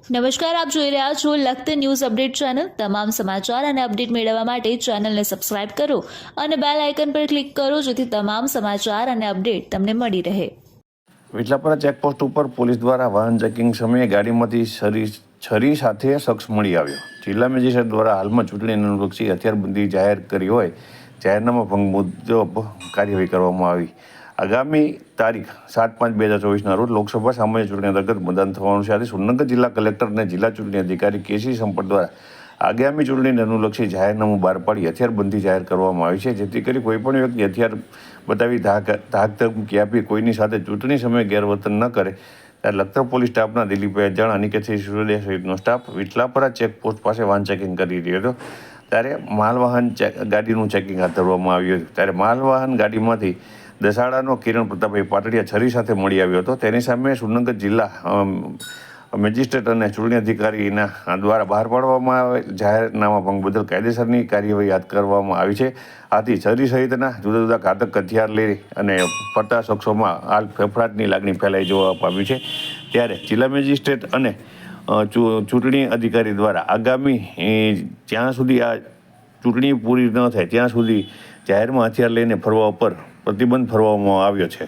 નમસ્કાર, આપ જોઈ રહ્યા છો લખત ન્યૂઝ અપડેટ ચેનલ। તમામ સમાચાર અને અપડેટ મેળવવા માટે ચેનલને સબસ્ક્રાઇબ કરો અને બેલ આઇકન પર ક્લિક કરો જેથી તમામ સમાચાર અને અપડેટ તમને મળી રહે। વિટલાપરા ચેકપોસ્ટ ઉપર પોલીસ દ્વારા વાહન ચેકિંગ સમયે ગાડીમાંથી છરી સાથે શખ્સ મળી આવ્યો। જિલ્લા મેજિસ્ટ્રેટ દ્વારા હાલમાં ચૂંટણીને અનુલક્ષી હથિયારબંધી જાહેર કરી હોય જાહેરનામા ભંગ મુજબ કાર્યવાહી કરવામાં આવી। આગામી તારીખ 7/5/2024ના રોજ લોકસભા સામાન્ય ચૂંટણી અંતર્ગત મતદાન થવાનું છે। આથી સુરેન્દ્રનગર જિલ્લા કલેક્ટર અને જિલ્લા ચૂંટણી અધિકારી કેસી સંપત દ્વારા આગામી ચૂંટણીને અનુલક્ષી જાહેરનામું બહાર પાડી હથિયારબંધી જાહેર કરવામાં આવી છે, જેથી કરી કોઈપણ વ્યક્તિ હથિયાર બતાવી ધાક ધમકી આપી કોઈની સાથે ચૂંટણી સમયે ગેરવર્તન ન કરે ત્યારે લખતર પોલીસ સ્ટાફના દિલીપભાઈ અજાણ, અનિકેતસિંહ સુરેલિયા સહિતનો સ્ટાફ વિટલાપરા ચેકપોસ્ટ પાસે વાહન ચેકિંગ કરી રહ્યો હતો ત્યારે માલવાહન ગાડીનું ચેકિંગ હાથ ધરવામાં આવ્યું હતું। ત્યારે માલવાહન ગાડીમાંથી દસાડાનો કિરણ પ્રતાપભાઈ પાટડિયા છરી સાથે મળી આવ્યો હતો। તેની સામે સુરેન્દ્રનગર જિલ્લા મેજિસ્ટ્રેટ અને ચૂંટણી અધિકારીના દ્વારા બહાર પાડવામાં આવેલ જાહેરનામા ભંગ બદલ કાયદેસરની કાર્યવાહી હાથ કરવામાં આવી છે। આથી છરી સહિતના જુદા જુદા ઘાતક હથિયાર લઈ અને ફરતા શખ્સોમાં હાલ ફફડાટની લાગણી ફેલાઈ જોવા પામી છે। ત્યારે જિલ્લા મેજિસ્ટ્રેટ અને ચૂંટણી અધિકારી દ્વારા આગામી જ્યાં સુધી આ ચૂંટણી પૂરી ન થાય ત્યાં સુધી જાહેરમાં હથિયાર લઈને ફરવા ઉપર પ્રતિબંધ ફરવામાં આવ્યો છે।